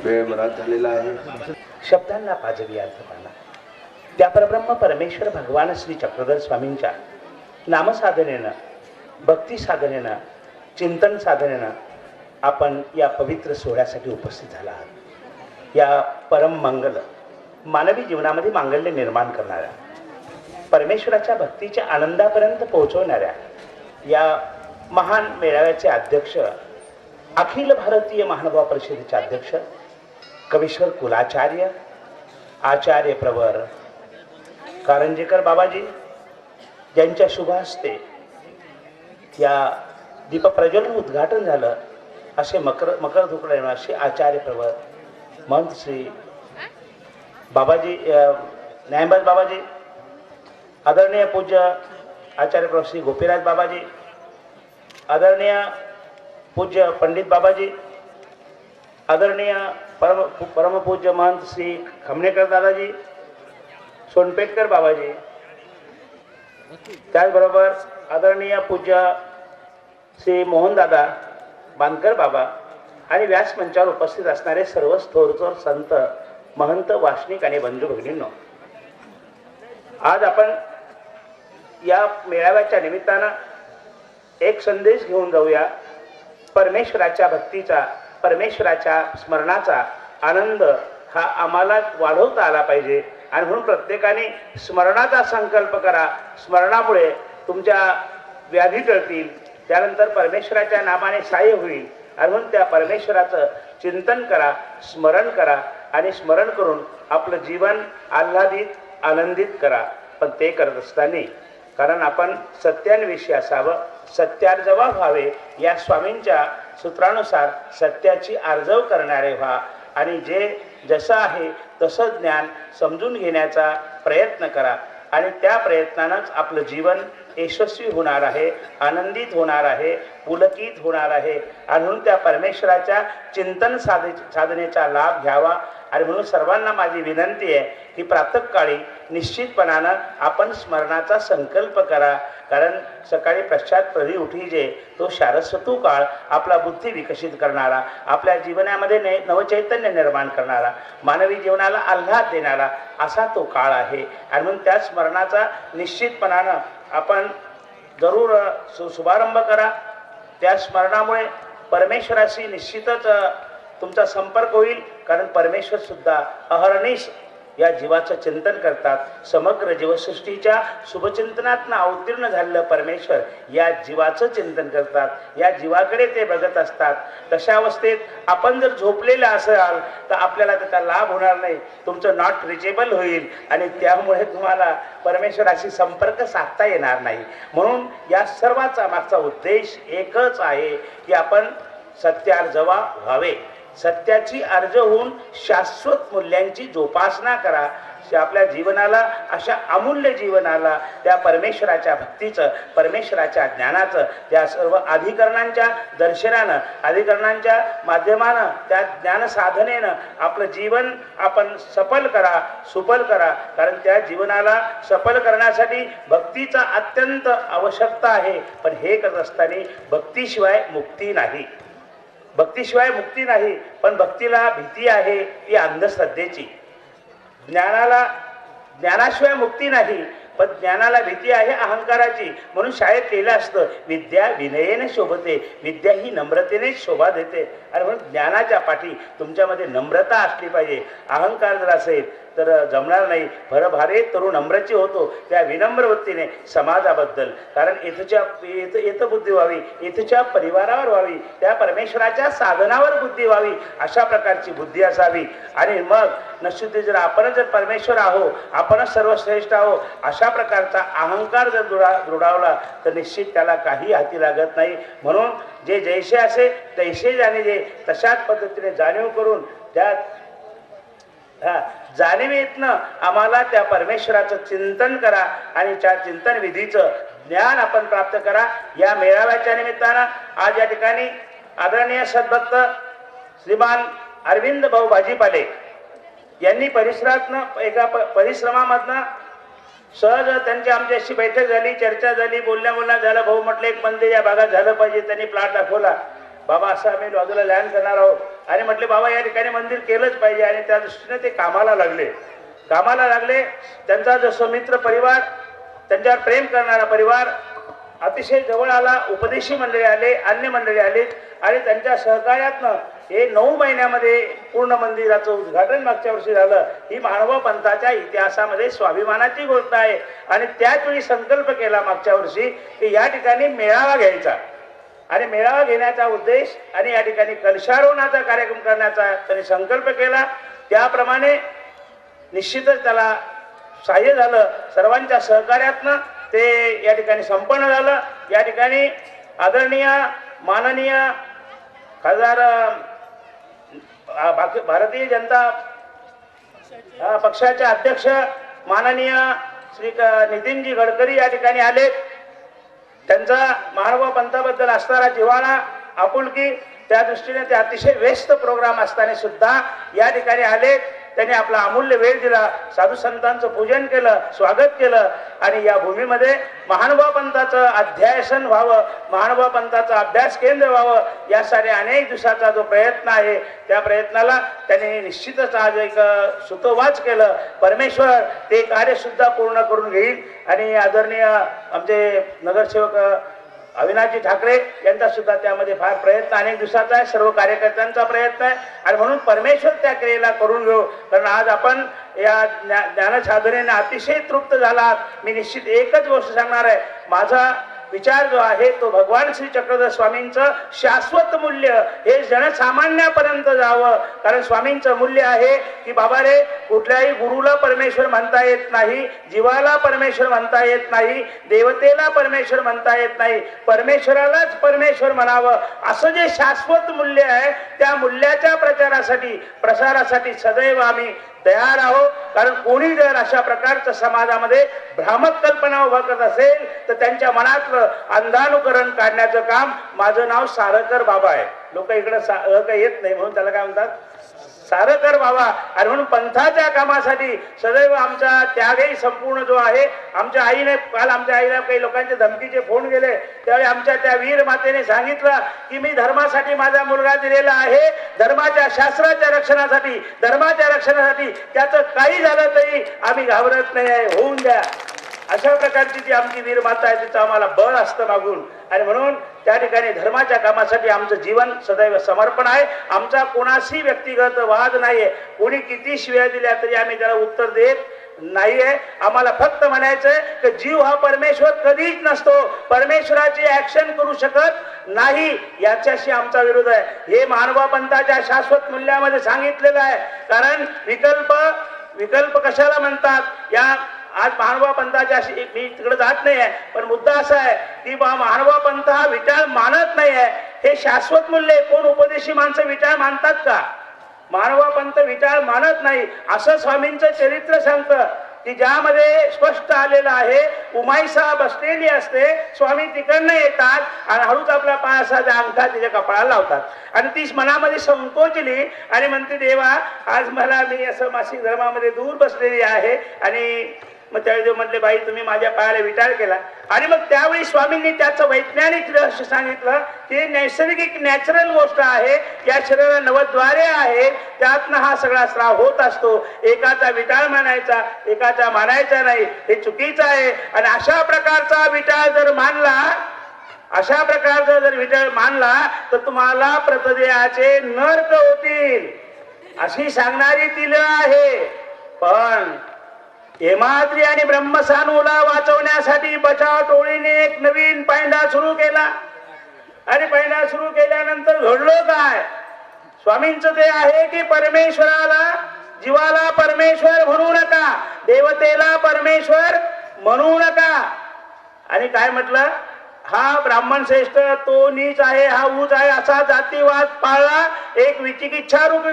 वेळ बराच झालेला आहे. शब्दांना पाजवी अर्थपाना त्या परब्रह्म परमेश्वर भगवान श्री चक्रधर स्वामींच्या नामसाधनेनं, भक्ती साधनेनं, चिंतन साधनेनं आपण या पवित्र सोहळ्यासाठी उपस्थित झाला आहात. या परम मंगल मानवी जीवनामध्ये मांगल्य निर्माण करणाऱ्या, परमेश्वराच्या भक्तीच्या आनंदापर्यंत पोहोचवणाऱ्या या महान मेळाव्याचे अध्यक्ष, अखिल भारतीय महानुभाव परिषदेचे अध्यक्ष कवीश्वर कुलाचार्य आचार्य प्रवर कारंजेकर बाबाजी, ज्यांच्या शुभ हस्ते या दीपप्रज्वलन उद्घाटन झालं, असे मकर धुकडे निवासी आचार्य प्रवर महंत श्री बाबाजी न्यायबाज बाबाजी, आदरणीय पूज्य आचार्य प्रवर श्री गोपीराज बाबाजी, आदरणीय पूज्य पंडित बाबाजी, आदरणीय परमपूज्य महंत श्री खमणेकर दादाजी, सोनपेटकर बाबाजी, त्याचबरोबर आदरणीय पूज्य श्री मोहनदादा बांदकर बाबा आणि व्यासमंचावर उपस्थित असणारे सर्व थोरचोर संत, महंत, वासनिक आणि बंधू भगिनींनो, आज आपण या मेळाव्याच्या निमित्तानं एक संदेश घेऊन जाऊया. परमेश्वराच्या भक्तीचा, परमेश्वराच्या स्मरणाचा आनंद हा आम्हाला वाढवता आला पाहिजे आणि म्हणून प्रत्येकाने स्मरणाचा संकल्प करा. स्मरणामुळे तुमच्या व्याधी टळतील, त्यानंतर परमेश्वराच्या नामाने सहाय्य होईल आणि म्हणून त्या परमेश्वराचं चिंतन करा, स्मरण करा आणि स्मरण करून आपलं जीवन आल्हादित, आनंदित करा. पण ते करत असताना कारण आपण सत्यान्वेषी असावं, सत्यार्जवा व्हावे, या स्वामींच्या सूत्रानुसार सत्याची आर्जव करणारे व्हा आणि जे जसं आहे तसं ज्ञान समजून घेण्याचा प्रयत्न करा आणि त्या प्रयत्नानंच आपलं जीवन यशस्वी होणार आहे, आनंदित होणार आहे, पुलकित होणार आहे आणि म्हणून त्या परमेश्वराच्या चिंतन साधनेचा लाभ घ्यावा. आणि म्हणून सर्वांना माझी विनंती आहे की प्रातःकाळी निश्चितपणानं आपण स्मरणाचा संकल्प करा. कारण सकाळी पश्चात प्रधी उठीजे तो शारस्वतू काळ आपला बुद्धी विकसित करणारा, आपल्या जीवनामध्ये नवचैतन्य निर्माण करणारा, मानवी जीवनाला आल्हाद देणारा असा तो काळ आहे. आणि म्हणून त्या स्मरणाचा निश्चितपणानं आपण जरूर शुभारंभ करा. त्या स्मरणामुळे परमेश्वराशी निश्चितच तुमचा संपर्क होईल. कारण परमेश्वर सुद्धा अहर्निश या जीवाचं चिंतन करतात. समग्र जीवसृष्टीच्या शुभचिंतनातनं अवतीर्ण झालेलं परमेश्वर या जीवाचं चिंतन करतात, या जीवाकडे ते बघत असतात. तशा अवस्थेत आपण जर झोपलेलं असाल तर आपल्याला त्याचा लाभ होणार नाही, तुमचं नॉट रिचेबल होईल आणि त्यामुळे तुम्हाला परमेश्वराशी संपर्क साधता येणार नाही. म्हणून या सर्वाचा मागचा उद्देश एकच आहे की आपण सत्यार्जवा व्हावे, सत्याची अर्ज होऊन शाश्वत मूल्यांची जोपासना करा. आपल्या जीवनाला, अशा अमूल्य जीवनाला त्या परमेश्वराच्या भक्तीचं, परमेश्वराच्या ज्ञानाचं, त्या सर्व अधिकरणांच्या दर्शनानं, अधिकरणांच्या माध्यमानं, त्या ज्ञानसाधनेनं आपलं जीवन आपण सफल करा, सुफल करा. कारण त्या जीवनाला सफल करण्यासाठी भक्तीचा अत्यंत आवश्यकता आहे. पण हे करत असताना भक्तीशिवाय मुक्ती नाही, भक्तीशिवाय मुक्ती नाही. पण भक्तीला भीती आहे ती अंधश्रद्धेची, ज्ञानाशिवाय मुक्ती नाही, पण ज्ञानाला भीती आहे अहंकाराची. म्हणून शाळेत लिहिलं असतं, विद्या विनयेने शोभते, विद्या ही नम्रतेनेच शोभा देते. आणि म्हणून ज्ञानाच्या पाठी तुमच्यामध्ये नम्रता असली पाहिजे. अहंकार जर असेल तर जमणार नाही. भरभारे तरुण नम्रची होतो त्या विनम्र वृत्तीने समाजाबद्दल, कारण इथं बुद्धी व्हावी, इथच्या परिवारावर व्हावी, त्या परमेश्वराच्या साधनावर बुद्धी व्हावी, अशा प्रकारची बुद्धी असावी. आणि मग नशिब जर आपण जर परमेश्वर आहो, आपणच सर्वश्रेष्ठ आहो, अशा प्रकारचा अहंकार जर दृढावला तर निश्चित त्याला काही हाती लागत नाही. म्हणून जे जैसे असे तैसे जाणे जे, तशाच पद्धतीने जाणीव करून त्या जाणीवेतनं आम्हाला त्या परमेश्वराचं चिंतन करा आणि त्या चिंतन विधीचं ज्ञान आपण प्राप्त करा. या मेळाव्याच्या निमित्तानं आज या ठिकाणी आदरणीय सद्भक्त श्रीमान अरविंद भाऊ भाजीपाले यांनी परिश्रमामधनं सहज त्यांची आमच्याशी बैठक झाली, चर्चा झाली, बोलण्या झालं. भाऊ म्हटलं एक मंदिर या भागात झालं पाहिजे. त्यांनी प्लॉट दाखवला. बाबा असं आम्ही बाजूला लँड करणार आहोत, आणि म्हटले बाबा या ठिकाणी मंदिर केलंच पाहिजे, आणि त्या दृष्टीने ते कामाला लागले. त्यांचा जो सुमित्र परिवार, त्यांच्यावर प्रेम करणारा परिवार अतिशय जवळ आला. उपदेशी मंडळी आले, अन्य मंडळी आले, आणि त्यांच्या सहकार्यातनं हे 9 महिन्यामध्ये पूर्ण मंदिराचं उद्घाटन मागच्या वर्षी झालं. ही मानव पंथाच्या इतिहासामध्ये स्वाभिमानाची गोष्ट आहे. आणि त्याच वेळी संकल्प केला मागच्या वर्षी की या ठिकाणी मेळावा घ्यायचा, आणि मेळावा घेण्याचा उद्देश आणि या ठिकाणी कलशारोहणाचा कार्यक्रम करण्याचा त्यांनी संकल्प केला. त्याप्रमाणे निश्चितच त्याला सहाय्य झालं. सर्वांच्या सहकार्यातनं ते या ठिकाणी संपन्न झालं. या ठिकाणी आदरणीय माननीय खासदार भारतीय जनता पक्षाचे अध्यक्ष माननीय श्री नितीनजी गडकरी या ठिकाणी आले. त्यांचा महानुभाव पंथाबद्दल असणारा जिव्हाळा, आपुलकी, त्या दृष्टीने ते अतिशय व्यस्त प्रोग्राम असताना सुद्धा या ठिकाणी आले. त्यांनी आपला अमूल्य वेळ दिला, साधू संतांचं पूजन केलं, स्वागत केलं, आणि या भूमीमध्ये महानुभाव पंथाचं अध्यासन व्हावं, महानुभाव पंथाचं अभ्यास केंद्र व्हावं, यासाठी अनेक दिवसाचा जो प्रयत्न आहे त्या प्रयत्नाला त्यांनी निश्चितच आज एक सुतोवाच केलं. परमेश्वर ते कार्य सुद्धा पूर्ण करून घेईल. आणि आदरणीय आमचे नगरसेवक अविनाशजी ठाकरे यांचा सुद्धा त्यामध्ये फार प्रयत्न अनेक दिवसाचा आहे, सर्व कार्यकर्त्यांचा प्रयत्न आहे. आणि म्हणून परमेश्वर त्या क्रियेला करून घेऊ. कारण आज आपण या ज्ञानसाधनेने अतिशय तृप्त झालात. मी निश्चित एकच गोष्ट सांगणार आहे, माझा विचार जो आहे तो भगवान श्री चक्रधर स्वामींचं शाश्वत मूल्य हे जनसामान्यापर्यंत जावं. कारण स्वामींचं मूल्य आहे की बाबा रे, कुठल्याही गुरुला परमेश्वर म्हणता येत नाही, जीवाला परमेश्वर म्हणता येत नाही, देवतेला परमेश्वर म्हणता येत नाही, परमेश्वरालाच परमेश्वर म्हणावं. असं जे शाश्वत मूल्य आहे त्या मूल्याच्या प्रचारासाठी प्रसारासाठी सदैव आम्ही तयार आहोत. कारण कोणी जर अशा प्रकारचं समाजामध्ये भ्रामक कल्पना उभा करत असेल तर त्यांच्या मनातलं अंधानुकरण काढण्याचं काम माझं नाव सारकर बाबा आहे. लोक इकडे काही येत नाही म्हणून त्याला काय म्हणतात, सारकर बाबा. आणि म्हणून पंथाच्या कामासाठी सदैव आमचा त्यागही संपूर्ण जो आहे. आमच्या आईने काल आमच्या आईला काही लोकांचे धमकीचे फोन गेले, त्यावेळी आमच्या त्या वीर मातेने सांगितलं की मी धर्मासाठी माझा मुलगा दिलेला आहे, धर्माच्या शास्त्राच्या रक्षणासाठी, धर्माच्या रक्षणासाठी. त्याचं काही झालं तरी आम्ही घाबरत नाही आहे, होऊन द्या. अशा प्रकारची जी आमची वीर माता आहे तिचं आम्हाला बळ असतं मागून. आणि म्हणून त्या ठिकाणी धर्माच्या कामासाठी आमचं जीवन सदैव समर्पण आहे. आमचा कोणाशी व्यक्तिगत वाद नाहीये. कोणी किती शिव्या दिल्या तरी आम्ही त्याला उत्तर देत नाहीये. आम्हाला फक्त म्हणायचंय की जीव हा परमेश्वर कधीच नसतो, परमेश्वराची ऍक्शन करू शकत नाही, याच्याशी आमचा विरोध आहे. हे मानवा पंथाच्या शाश्वत मूल्यामध्ये सांगितलेलं आहे. कारण विकल्प कशाला म्हणतात, या आज महानुभाव पंथाच्या मी तिकडे जात नाही आहे, पण मुद्दा असा आहे की महानुभाव पंथ हा विचार मानत नाही आहे. हे शाश्वत मूल्य कोण उपदेशी माणसं विचार मानतात का? महानुभाव पंथ विचार मानत नाही. असं स्वामींचं चरित्र सांगतं की ज्यामध्ये स्पष्ट आलेलं आहे, उमाईसा बसलेली असते, स्वामी तिकडनं येतात आणि हळूच आपला पाय असा अंगठा तिच्या कपाळाला लावतात, आणि तीच मनामध्ये संकोचली आणि म्हणते देवा आज मला मी असं मासिक धर्मामध्ये दूर बसलेली आहे. आणि मग त्यावेळी म्हटले बाई तुम्ही माझ्या पायाला विचार केला. आणि मग त्यावेळी स्वामींनी त्याचं वैज्ञानिक रहस्य सांगितलं की नैसर्गिक नॅचरल गोष्ट आहे, या शरीराला नवद्वारे आहे, त्यातनं हा सगळा स्राव होत असतो. एकाचा विचार मानायचा, एकाचा मानायचा नाही, हे चुकीचं आहे. आणि अशा प्रकारचा विचार जर मानला तर तुम्हाला प्रतदेहाचे नरक होतील अशी सांगणारी तिल आहे. पण हेमाद्री आणि ब्रह्मसानूला वाचवण्यासाठी बचाव टोळीने एक नवीन पायंडा सुरू केला. आणि पायंडा सुरू केल्यानंतर घडलो काय? स्वामींचं ते आहे की परमेश्वराला, जीवाला परमेश्वर म्हणू नका, देवतेला परमेश्वर म्हणू नका. आणि काय म्हटलं, हा ब्राह्मण श्रेष्ठ, तो नीच आहे, हा उच्च आहे, असा जातीवाद पाळला. एक विचिकिच्छा रूपी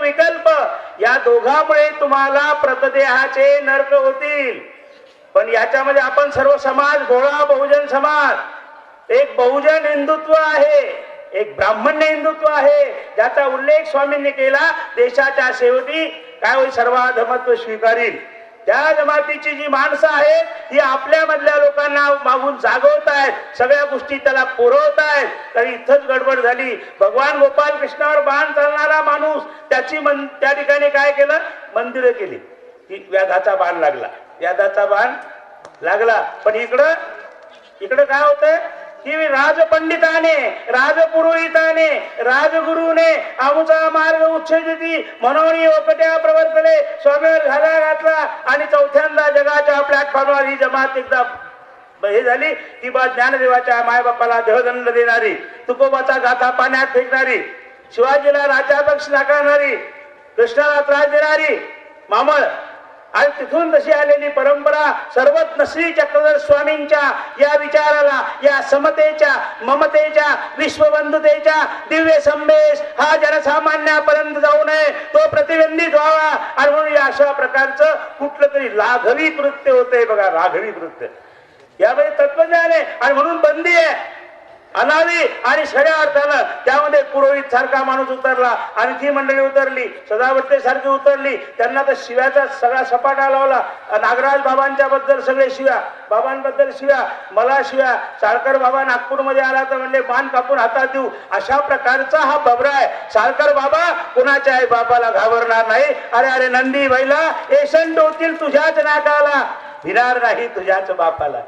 विकल्प, या दोघांमुळे तुम्हाला प्रतदेहाचे नरक होतील. पण याच्यामध्ये आपण सर्व समाज, भोळा बहुजन समाज, एक बहुजन हिंदुत्व आहे, एक ब्राह्मण्य हिंदुत्व आहे, ज्याचा उल्लेख स्वामींनी केला. देशाच्या शेवटी काय होईल, सर्वाधमत्व स्वीकारील. त्या जमातीची जी माणसं आहेत ती आपल्या मधल्या लोकांना मागून जागवत आहेत, सगळ्या गोष्टी त्याला पुरवत आहेत. तर इथंच गडबड झाली. भगवान गोपाल कृष्णावर बाण चालणारा माणूस त्या ठिकाणी काय केलं, मंदिरं केली. व्याधाचा बाण लागला, व्याधाचा बाण लागला. पण इकडं काय होतंय की राजपंडिताने, राजपुरोहिताने, राजगुरूने आमचा मार्ग उच्छेदिती म्हणून ओकट्या प्रवर्तले, स्वामीवर घाला घातला आणि चौथ्यांदा जगाच्या प्लॅटफॉर्मवर ही जमात एकदा हे झाली की बा ज्ञानदेवाच्या मायबापाला देहदंड देणारी, तुकोबाचा गाथा पाण्यात फेकणारी, शिवाजीला राज्याध्यक्ष नाकारणारी, कृष्णाला त्रास देणारी मामळ, आणि तिथून तशी आलेली परंपरा सर्वज्ञ चक्रधर स्वामींच्या या विचाराला, या समतेच्या, ममतेच्या, विश्वबंधुतेच्या दिव्य संदेश हा जनसामान्यापर्यंत जाऊ नये, तो प्रतिबंधित व्हावा. आणि म्हणून या अशा प्रकारचं कुठलं तरी लाघवी कृत्य होतंय बघा, राघवी कृत्य यामध्ये तत्वज्ञान आहे. आणि म्हणून बंदी आहे अनावी आणि खऱ्या अर्थानं त्यामध्ये पुरोहित सारखा माणूस उतरला, आणि ती मंडळी उतरली, सदावर्ते सारखी उतरली. त्यांना तर शिव्याचा सगळा सपाटा लावला. नागराज बाबांच्या बद्दल सगळे शिव्या, बाबांबद्दल शिव्या, मला शिव्या. साळकर बाबा नागपूरमध्ये आला तर म्हणले मान कापून हातात देऊ. अशा प्रकारचा हा बबरा आहे. साळकर बाबा कुणाच्या आई बाबाला घाबरणार नाही. अरे अरे नंदी बैला एसंट होतील तुझ्याच नाकाला, भिणार नाही तुझ्याच बापाला,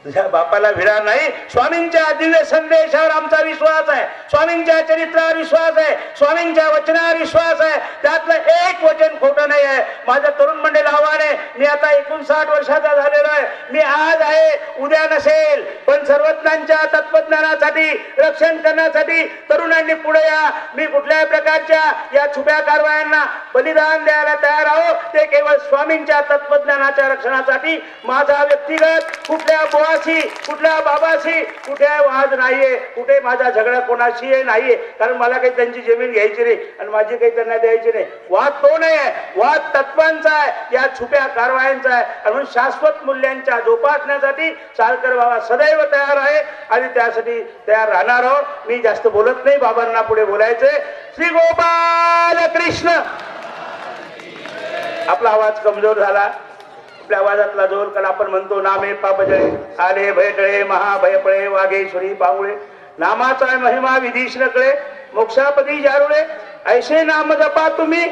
तुझ्या बापाला भिणार नाही. स्वामींच्या दिव्य संदेशावर आमचा विश्वास आहे, स्वामींच्या चरित्रावर विश्वास आहे, स्वामींच्या वचनावर विश्वास आहे. त्यातलं एक वचन खोटं नाही आहे. माझं तरुण मंडळ आव्हान आहे, मी आता 59 वर्षाचा झालेलो आहे, मी आज आहे उद्या नसेल, पण सर्वज्ञांच्या तत्वज्ञानासाठी, रक्षण करण्यासाठी तरुणांनी पुढे या. मी कुठल्याही प्रकारच्या या छुप्या कारवायांना बलिदान द्यायला तयार आहो. ते केवळ स्वामींच्या तत्वज्ञानाच्या रक्षणासाठी. माझा व्यक्तिगत कुठल्या कुठल्या बाबाशी कुठे वाद नाहीये, कुठे माझा झगडा कोणाशी नाहीये, कारण मला काही त्यांची जमीन घ्यायची नाही आणि माझी काही त्यांना द्यायची नाही. वाद तो नाही आहे, वाद तत्वांचा आहे, या छुप्या कारवायांचा आहे. आणि म्हणून शाश्वत मूल्यांच्या जोपासण्यासाठी साळकर बाबा सदैव तयार आहे आणि त्यासाठी तयार राहणार आहोत. मी जास्त बोलत नाही, बाबांना पुढे बोलायचे. श्री गोपाल कृष्ण. आपला आवाज कमजोर झाला, आपल्या आवाजातला जोर काल आपण म्हणतो नामे पापजळे आले भयटळे महाभयपळे वाघेश्वरी पांगुळे, नामाचा महिमा विधीश नकळे मोक्षापदी जारुळे, ऐसे नाम जपा तुम्ही,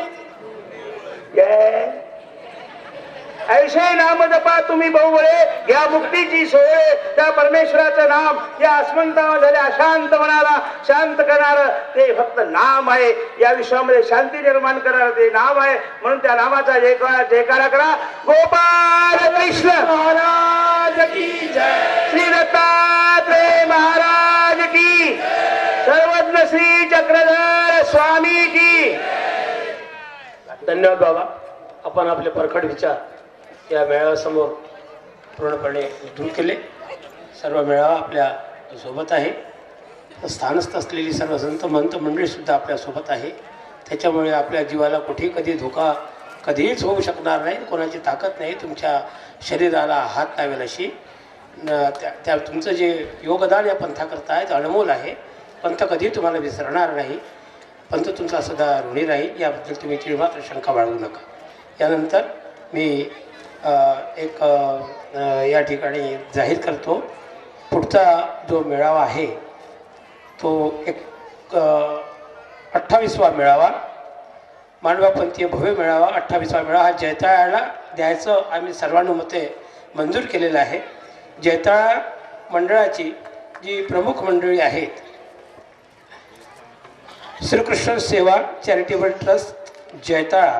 ऐसे नाम जपा तुम्ही बहुबळे, घ्या मुक्तीची सोय. त्या परमेश्वराचं नाम या अस्मंतावर झाल्या अशांत मनाला शांत करणार ते फक्त नाम आहे. या विश्वामध्ये शांती निर्माण करणार ते नाम आहे. म्हणून त्या नामाचा जयकारा करा. गोपाल कृष्ण महाराज की जय, श्री दत्तात्रेय महाराज की, सर्वज्ञ श्री चक्रधर स्वामी की. धन्यवाद बाबा. आपण आपले परखड विचार या मेळाव्यासमोर पूर्णपणे उद्धृत केले. सर्व मेळावा आपल्या सोबत आहे. स्थानस्थ असलेली सर्व संत महंत मंडळीसुद्धा आपल्यासोबत आहे. त्याच्यामुळे आपल्या जीवाला कुठेही कधी धोका कधीच होऊ शकणार नाही. कोणाची ताकद नाही तुमच्या शरीराला हात लावेल अशी. त्या तुमचं जे योगदान या पंथाकरता आहे ते अनमोल आहे. पंथ कधी तुम्हाला विसरणार नाही. पंथ तुमचा सदा ऋणी राहील, याबद्दल तुम्ही तीळमात्र शंका बाळगू नका. यानंतर मी एक या ठिकाणी जाहीर करतो, पुढचा जो मेळावा आहे तो एक 28वा मेळावा, मांडवापंथीय भव्य मेळावा 28वा मेळावा हा जैताळाला द्यायचं आम्ही सर्वानुमते मंजूर केलेलं आहे. जैताळा मंडळाची जी प्रमुख मंडळी आहेत, श्रीकृष्ण सेवा चॅरिटेबल ट्रस्ट जैताळा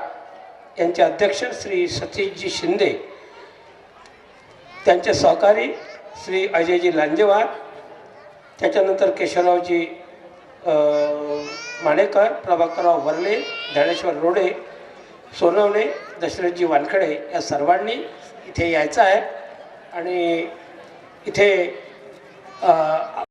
यांचे अध्यक्ष श्री सतीशजी शिंदे, त्यांचे सहकारी श्री अजयजी लांजेवार, त्याच्यानंतर केशवरावजी माणेकर, प्रभाकरराव वरले, ज्ञानेश्वर रोडे, सोनवणे, दशरथजी वानखडे या सर्वांनी इथे यायचं आहे. आणि इथे